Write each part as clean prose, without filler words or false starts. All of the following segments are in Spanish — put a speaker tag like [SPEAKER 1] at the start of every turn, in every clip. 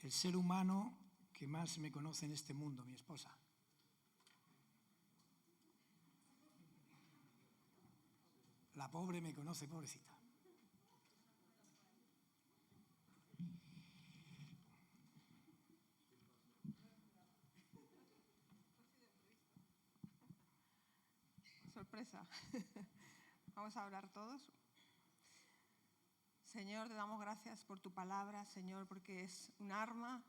[SPEAKER 1] el ser humano que más me conoce en este mundo, mi esposa. La pobre me conoce, pobrecita.
[SPEAKER 2] Sorpresa. Vamos a orar todos. Señor, te damos gracias por tu palabra, Señor, porque es un arma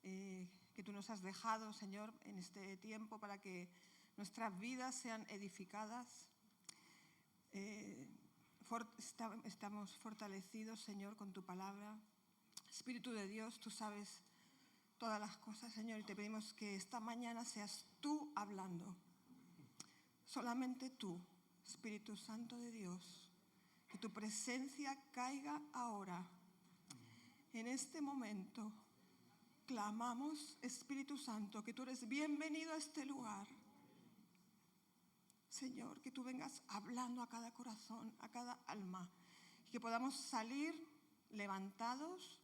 [SPEAKER 2] que tú nos has dejado, Señor, en este tiempo para que nuestras vidas sean edificadas. Estamos fortalecidos, Señor, con tu palabra. Espíritu de Dios, tú sabes todas las cosas, Señor, y te pedimos que esta mañana seas tú hablando. Solamente tú, Espíritu Santo de Dios, que tu presencia caiga ahora. En este momento clamamos, Espíritu Santo, que tú eres bienvenido a este lugar. Señor, que tú vengas hablando a cada corazón, a cada alma, y que podamos salir levantados,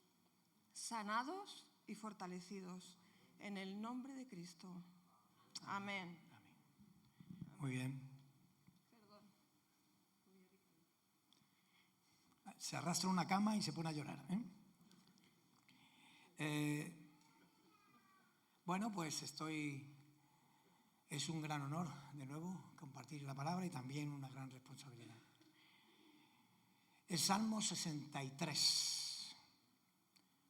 [SPEAKER 2] sanados y fortalecidos. En el nombre de Cristo. Amén.
[SPEAKER 1] Amén. Muy bien. Se arrastra una cama y se pone a llorar. Bueno, pues es un gran honor, de nuevo, compartir la palabra y también una gran responsabilidad. El Salmo 63.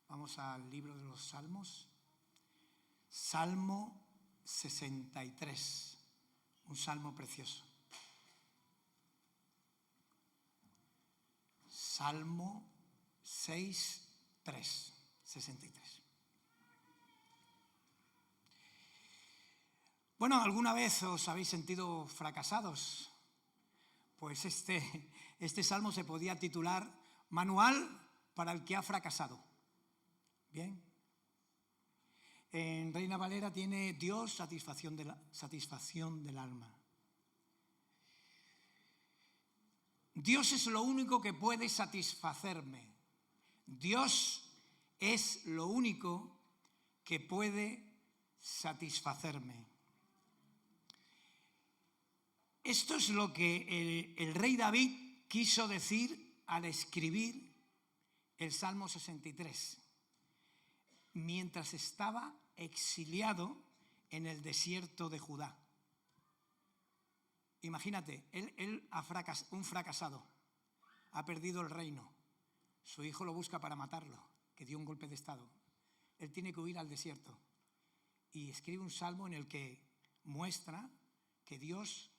[SPEAKER 1] Vamos al libro de los Salmos. Salmo 63. Un salmo precioso. Salmo 6:3, 63. Bueno, ¿alguna vez os habéis sentido fracasados? Pues este salmo se podía titular Manual para el que ha fracasado. Bien. En Reina Valera tiene Dios, satisfacción del alma. Dios es lo único que puede satisfacerme. Dios es lo único que puede satisfacerme. Esto es lo que el rey David quiso decir al escribir el Salmo 63, mientras estaba exiliado en el desierto de Judá. Imagínate, él un fracasado, ha perdido el reino, su hijo lo busca para matarlo, que dio un golpe de estado. Él tiene que huir al desierto y escribe un salmo en el que muestra que Dios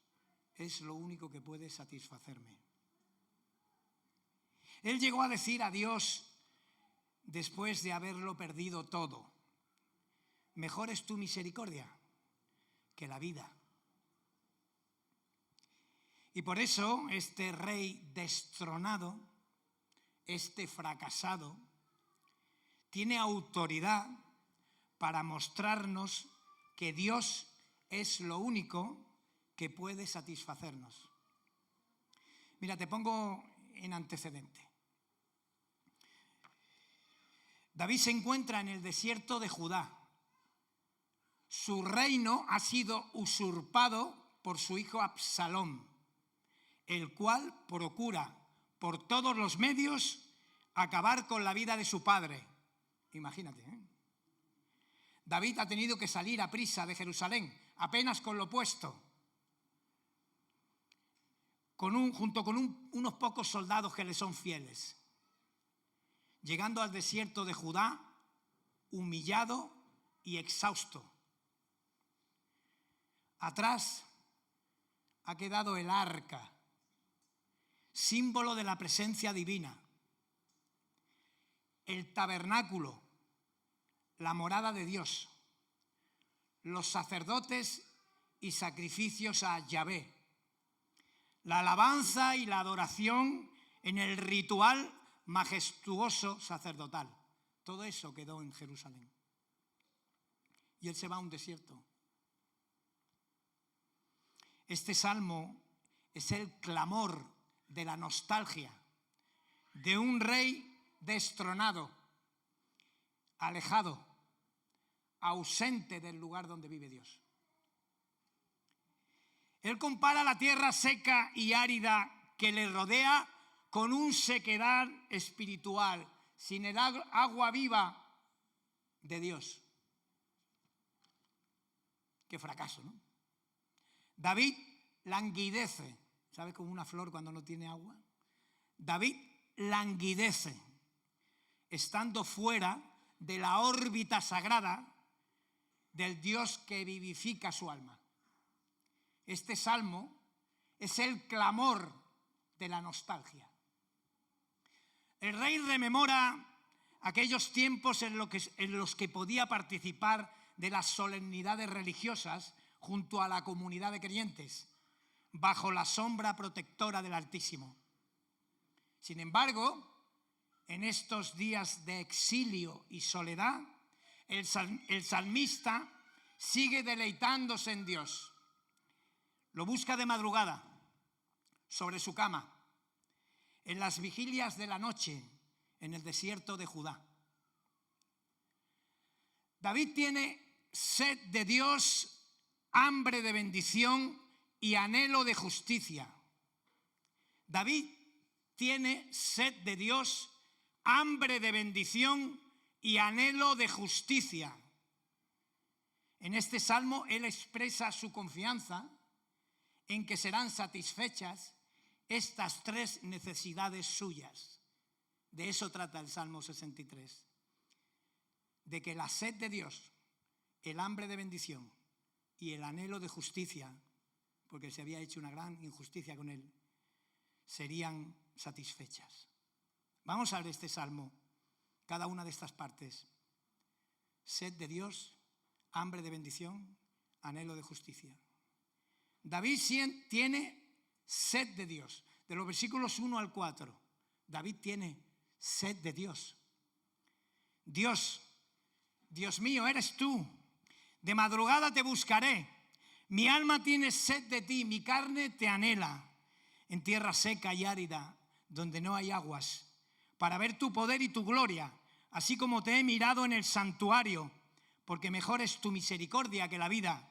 [SPEAKER 1] es lo único que puede satisfacerme. Él llegó a decir a Dios después de haberlo perdido todo: mejor es tu misericordia que la vida. Y por eso este rey destronado, este fracasado, tiene autoridad para mostrarnos que Dios es lo único que puede satisfacernos. Mira, te pongo en antecedente. David se encuentra en el desierto de Judá. Su reino ha sido usurpado por su hijo Absalón, el cual procura por todos los medios acabar con la vida de su padre. Imagínate, ¿eh? David ha tenido que salir a prisa de Jerusalén, apenas con lo puesto, junto con unos pocos soldados que le son fieles, llegando al desierto de Judá, humillado y exhausto. Atrás ha quedado el arca, símbolo de la presencia divina, el tabernáculo, la morada de Dios, los sacerdotes y sacrificios a Yahvé, la alabanza y la adoración en el ritual majestuoso sacerdotal. Todo eso quedó en Jerusalén. Y él se va a un desierto. Este salmo es el clamor de la nostalgia de un rey destronado, alejado, ausente del lugar donde vive Dios. Él compara la tierra seca y árida que le rodea con un sequedad espiritual, sin el agua viva de Dios. Qué fracaso, ¿no? David languidece, ¿sabe? Como una flor cuando no tiene agua. David languidece, estando fuera de la órbita sagrada del Dios que vivifica su alma. Este salmo es el clamor de la nostalgia. El rey rememora aquellos tiempos en los que podía participar de las solemnidades religiosas junto a la comunidad de creyentes, bajo la sombra protectora del Altísimo. Sin embargo, en estos días de exilio y soledad, el salmista sigue deleitándose en Dios. Lo busca de madrugada, sobre su cama, en las vigilias de la noche, en el desierto de Judá. David tiene sed de Dios, hambre de bendición y anhelo de justicia. David tiene sed de Dios, hambre de bendición y anhelo de justicia. En este salmo él expresa su confianza en que serán satisfechas estas tres necesidades suyas. De eso trata el Salmo 63. De que la sed de Dios, el hambre de bendición y el anhelo de justicia, porque se había hecho una gran injusticia con él, serían satisfechas. Vamos a ver este salmo, cada una de estas partes. Sed de Dios, hambre de bendición, anhelo de justicia. David tiene sed de Dios. De los versículos 1 al 4, David tiene sed de Dios. Dios, Dios mío, eres tú. De madrugada te buscaré. Mi alma tiene sed de ti, mi carne te anhela. En tierra seca y árida, donde no hay aguas, para ver tu poder y tu gloria, así como te he mirado en el santuario, porque mejor es tu misericordia que la vida.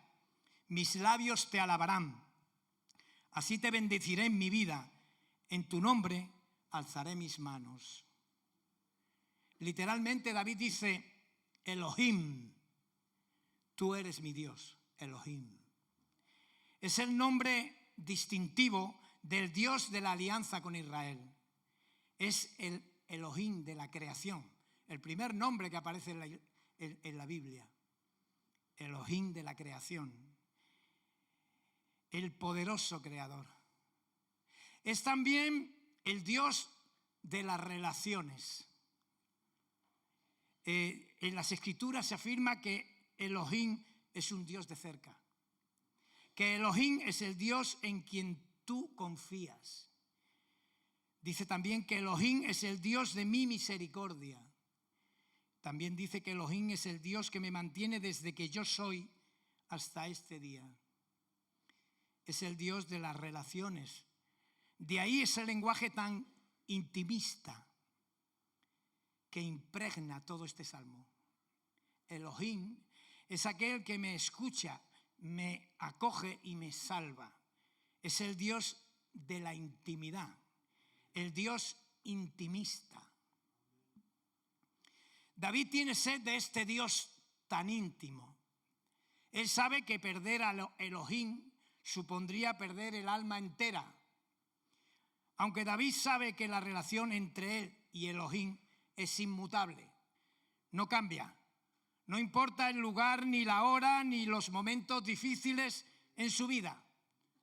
[SPEAKER 1] Mis labios te alabarán. Así te bendeciré en mi vida. En tu nombre alzaré mis manos. Literalmente David dice, Elohim, tú eres mi Dios, Elohim. Es el nombre distintivo del Dios de la alianza con Israel. Es el Elohim de la creación, el primer nombre que aparece en la Biblia. Elohim de la creación, el poderoso creador. Es también el Dios de las relaciones. En las Escrituras se afirma que Elohim es un Dios de cerca, que Elohim es el Dios en quien tú confías. Dice también que Elohim es el Dios de mi misericordia. También dice que Elohim es el Dios que me mantiene desde que yo soy hasta este día. Es el Dios de las relaciones. De ahí ese lenguaje tan intimista que impregna todo este salmo. Elohim es aquel que me escucha, me acoge y me salva. Es el Dios de la intimidad, el Dios intimista. David tiene sed de este Dios tan íntimo. Él sabe que perder a Elohim supondría perder el alma entera. Aunque David sabe que la relación entre él y Elohim es inmutable, no cambia. No importa el lugar, ni la hora, ni los momentos difíciles en su vida.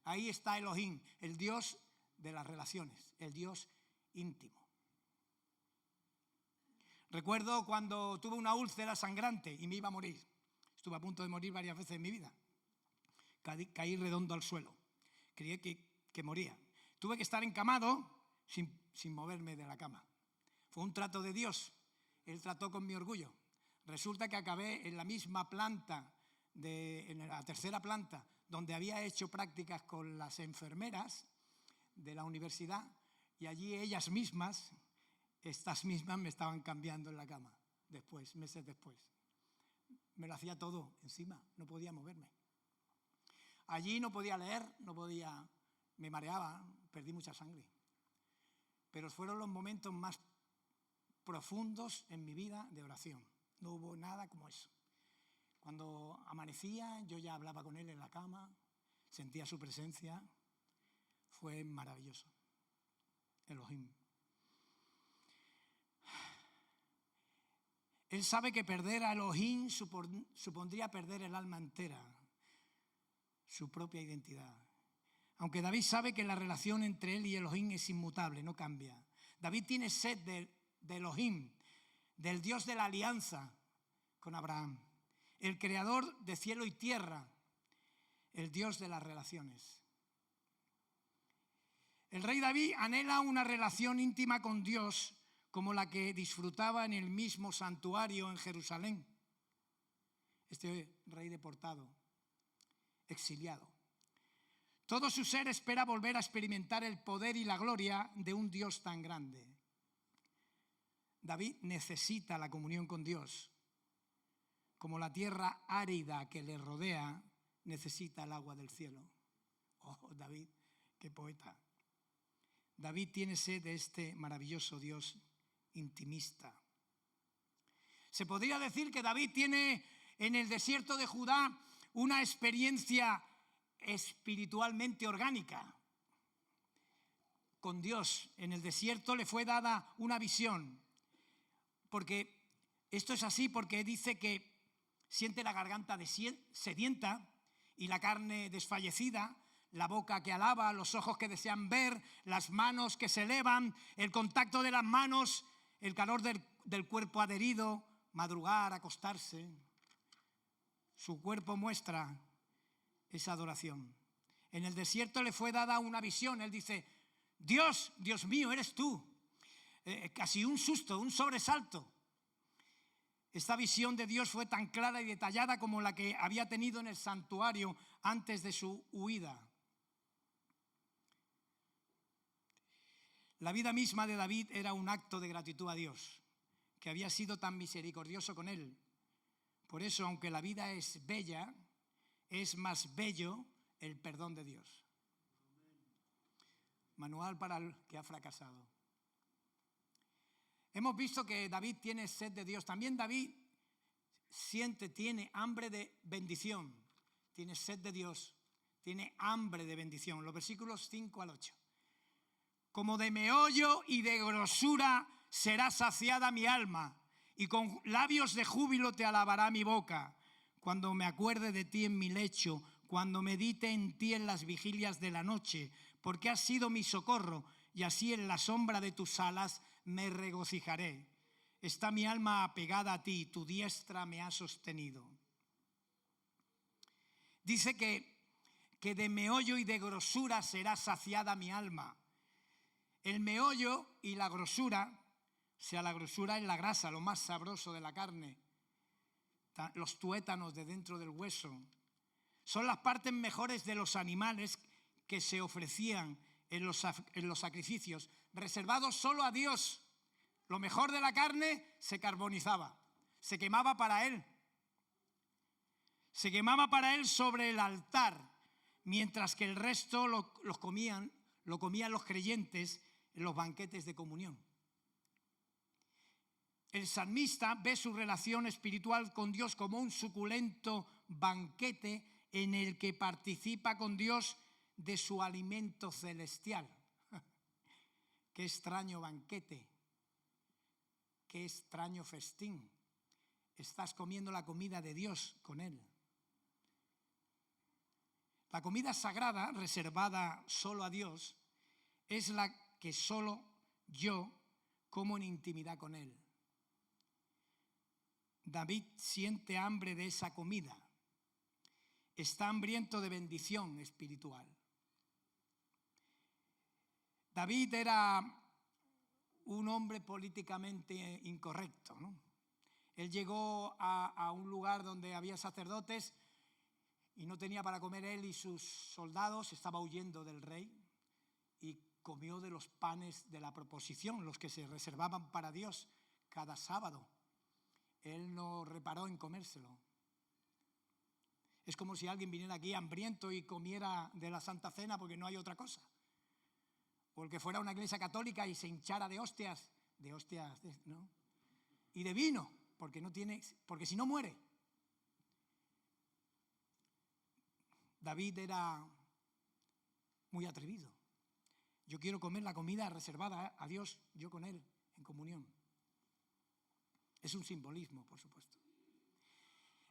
[SPEAKER 1] Ahí está Elohim, el Dios de las relaciones, el Dios íntimo. Recuerdo cuando tuve una úlcera sangrante y me iba a morir. Estuve a punto de morir varias veces en mi vida. Caí redondo al suelo. Creí que moría. Tuve que estar encamado sin moverme de la cama. Fue un trato de Dios. Él trató con mi orgullo. Resulta que acabé en la misma planta, en la tercera planta, donde había hecho prácticas con las enfermeras de la universidad, y allí ellas mismas, estas mismas me estaban cambiando en la cama, después, meses después. Me lo hacía todo encima, no podía moverme. Allí no podía leer, me mareaba, perdí mucha sangre. Pero fueron los momentos más profundos en mi vida de oración. No hubo nada como eso. Cuando amanecía, yo ya hablaba con él en la cama, sentía su presencia. Fue maravilloso. Elohim. Él sabe que perder a Elohim supondría perder el alma entera, su propia identidad. Aunque David sabe que la relación entre él y Elohim es inmutable, no cambia. David tiene sed de Elohim, del Dios de la alianza con Abraham, el creador de cielo y tierra, el Dios de las relaciones. El rey David anhela una relación íntima con Dios como la que disfrutaba en el mismo santuario en Jerusalén. Este rey deportado, exiliado. Todo su ser espera volver a experimentar el poder y la gloria de un Dios tan grande. David necesita la comunión con Dios, como la tierra árida que le rodea necesita el agua del cielo. Oh, David, qué poeta. David tiene sed de este maravilloso Dios intimista. Se podría decir que David tiene en el desierto de Judá una experiencia espiritualmente orgánica con Dios. En el desierto le fue dada una visión, porque esto es así porque dice que siente la garganta sedienta y la carne desfallecida, la boca que alaba, los ojos que desean ver, las manos que se elevan, el contacto de las manos, el calor del cuerpo adherido, madrugar, acostarse. Su cuerpo muestra esa adoración. En el desierto le fue dada una visión. Él dice, Dios, Dios mío, eres tú. Casi un susto, un sobresalto. Esta visión de Dios fue tan clara y detallada como la que había tenido en el santuario antes de su huida. La vida misma de David era un acto de gratitud a Dios, que había sido tan misericordioso con él. Por eso, aunque la vida es bella, es más bello el perdón de Dios. Manual para el que ha fracasado. Hemos visto que David tiene sed de Dios. También David tiene hambre de bendición. Tiene sed de Dios. Tiene hambre de bendición. Los versículos 5 al 8. Como de meollo y de grosura será saciada mi alma, y con labios de júbilo te alabará mi boca. Cuando me acuerde de ti en mi lecho, cuando medite en ti en las vigilias de la noche, porque has sido mi socorro, y así en la sombra de tus alas me regocijaré. Está mi alma apegada a ti, tu diestra me ha sostenido. Dice que de meollo y de grosura será saciada mi alma. El meollo y la grosura, o sea, la grosura es la grasa, lo más sabroso de la carne, los tuétanos de dentro del hueso, son las partes mejores de los animales que se ofrecían en los sacrificios, reservados solo a Dios. Lo mejor de la carne se carbonizaba, se quemaba para Él. Se quemaba para Él sobre el altar, mientras que el resto lo comían los creyentes en los banquetes de comunión. El salmista ve su relación espiritual con Dios como un suculento banquete en el que participa con Dios de su alimento celestial. Qué extraño banquete, qué extraño festín. Estás comiendo la comida de Dios con Él. La comida sagrada, reservada solo a Dios, es la que solo yo como en intimidad con Él. David siente hambre de esa comida. Está hambriento de bendición espiritual. David era un hombre políticamente incorrecto, ¿no? Él llegó a un lugar donde había sacerdotes y no tenía para comer él y sus soldados. Estaba huyendo del rey y comió de los panes de la proposición, los que se reservaban para Dios cada sábado. Él no reparó en comérselo. Es como si alguien viniera aquí hambriento y comiera de la Santa Cena porque no hay otra cosa. O el que fuera a una iglesia católica y se hinchara de hostias, ¿no? Y de vino, porque si no muere. David era muy atrevido. Yo quiero comer la comida reservada a Dios, yo con Él, en comunión. Es un simbolismo, por supuesto.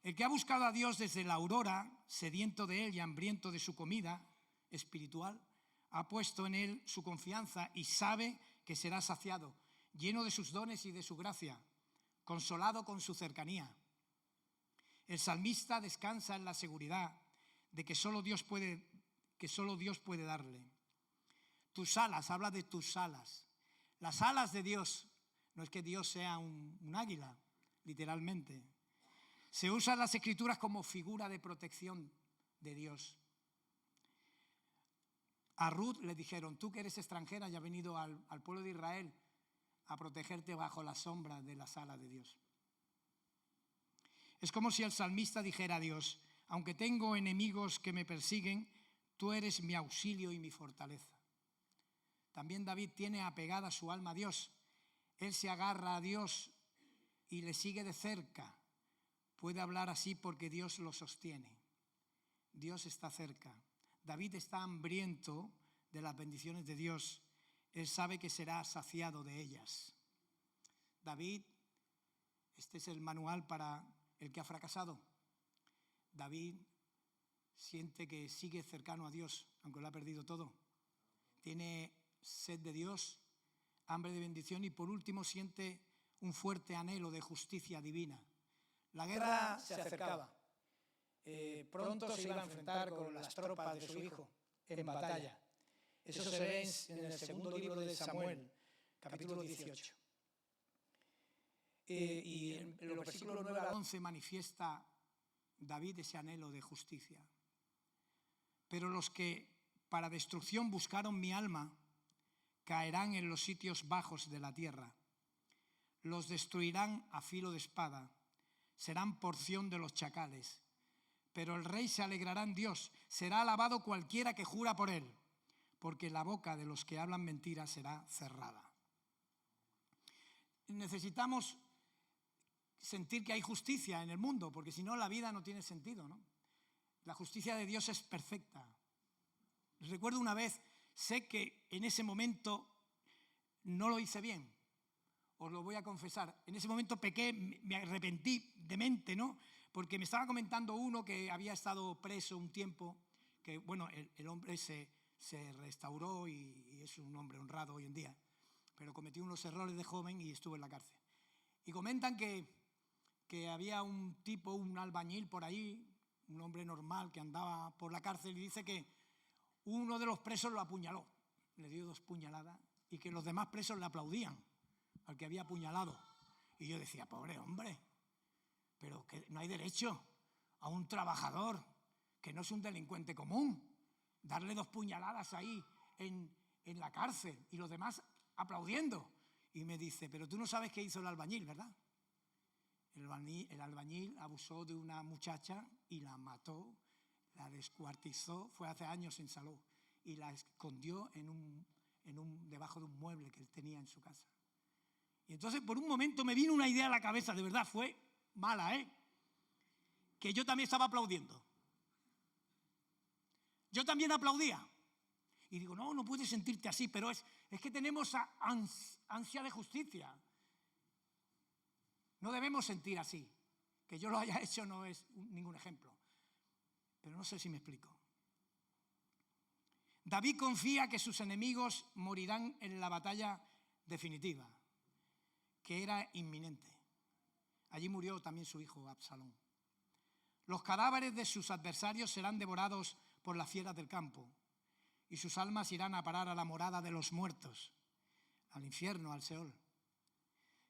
[SPEAKER 1] El que ha buscado a Dios desde la aurora, sediento de Él y hambriento de su comida espiritual, ha puesto en Él su confianza y sabe que será saciado, lleno de sus dones y de su gracia, consolado con su cercanía. El salmista descansa en la seguridad de que solo Dios puede darle. Tus alas, habla de tus alas. Las alas de Dios, no es que Dios sea un águila, literalmente. Se usan las Escrituras como figura de protección de Dios. A Ruth le dijeron, tú que eres extranjera y has venido al pueblo de Israel a protegerte bajo la sombra de las alas de Dios. Es como si el salmista dijera a Dios, aunque tengo enemigos que me persiguen, tú eres mi auxilio y mi fortaleza. También David tiene apegada su alma a Dios. Él se agarra a Dios y le sigue de cerca. Puede hablar así porque Dios lo sostiene. Dios está cerca. David está hambriento de las bendiciones de Dios. Él sabe que será saciado de ellas. David, este es el manual para el que ha fracasado. David siente que sigue cercano a Dios, aunque lo ha perdido todo. Tiene sed de Dios, hambre de bendición y por último siente un fuerte anhelo de justicia divina. La guerra se acercaba. Pronto se iba a enfrentar con las tropas de su hijo en batalla. Eso se ve en el segundo libro de Samuel, capítulo 18. Y en los versículos 9 al 11 manifiesta David ese anhelo de justicia. Pero los que para destrucción buscaron mi alma caerán en los sitios bajos de la tierra. Los destruirán a filo de espada, serán porción de los chacales. Pero el rey se alegrará en Dios, será alabado cualquiera que jura por él, porque la boca de los que hablan mentiras será cerrada. Necesitamos sentir que hay justicia en el mundo, porque si no la vida no tiene sentido, ¿no? La justicia de Dios es perfecta. Recuerdo una vez, sé que en ese momento no lo hice bien, os lo voy a confesar. En ese momento pequé, me arrepentí de mente, ¿no? Porque me estaba comentando uno que había estado preso un tiempo, que bueno, el hombre se restauró y es un hombre honrado hoy en día, pero cometió unos errores de joven y estuvo en la cárcel. Y comentan que había un tipo, un albañil por ahí, un hombre normal que andaba por la cárcel y dice que uno de los presos lo apuñaló, le dio 2 puñaladas y que los demás presos le aplaudían al que había apuñalado. Y yo decía, pobre hombre, pero que no hay derecho a un trabajador que no es un delincuente común, darle 2 puñaladas ahí en la cárcel y los demás aplaudiendo. Y me dice, pero tú no sabes qué hizo el albañil, ¿verdad? El albañil abusó de una muchacha y la mató, la descuartizó, fue hace años en Salou, y la escondió debajo de un mueble que él tenía en su casa. Y entonces por un momento me vino una idea a la cabeza, de verdad, fue mala, que yo también estaba aplaudiendo. Yo también aplaudía. Y digo, no puedes sentirte así, pero es que tenemos ansia de justicia. No debemos sentir así. Que yo lo haya hecho no es ningún ejemplo. Pero no sé si me explico. David confía que sus enemigos morirán en la batalla definitiva, que era inminente. Allí murió también su hijo Absalón. Los cadáveres de sus adversarios serán devorados por las fieras del campo y sus almas irán a parar a la morada de los muertos, al infierno, al Seol.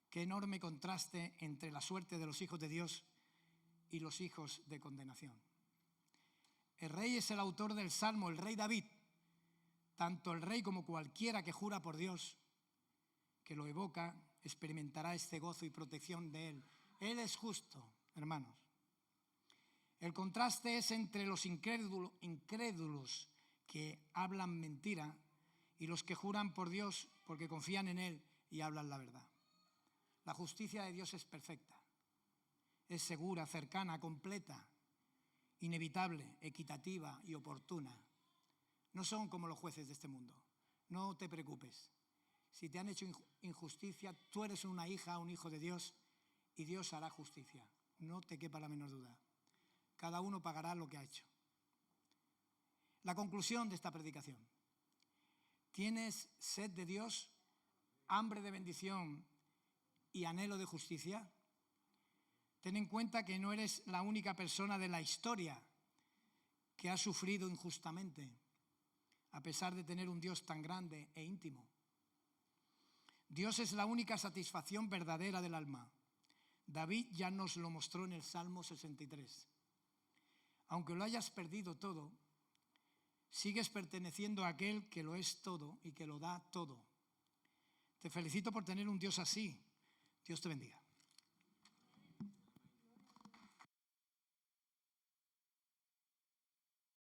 [SPEAKER 1] Qué enorme contraste entre la suerte de los hijos de Dios y los hijos de condenación. El rey es el autor del Salmo, el rey David. Tanto el rey como cualquiera que jura por Dios, que lo evoca, experimentará este gozo y protección de él Él es justo, hermanos. El contraste es entre los incrédulos que hablan mentira y los que juran por Dios porque confían en Él y hablan la verdad. La justicia de Dios es perfecta, es segura, cercana, completa, inevitable, equitativa y oportuna. No son como los jueces de este mundo. No te preocupes. Si te han hecho injusticia, tú eres una hija, un hijo de Dios y Dios hará justicia. No te quepa la menor duda. Cada uno pagará lo que ha hecho. La conclusión de esta predicación. ¿Tienes sed de Dios, hambre de bendición y anhelo de justicia? Ten en cuenta que no eres la única persona de la historia que ha sufrido injustamente, a pesar de tener un Dios tan grande e íntimo. Dios es la única satisfacción verdadera del alma. David ya nos lo mostró en el Salmo 63. Aunque lo hayas perdido todo, sigues perteneciendo a aquel que lo es todo y que lo da todo. Te felicito por tener un Dios así. Dios te bendiga.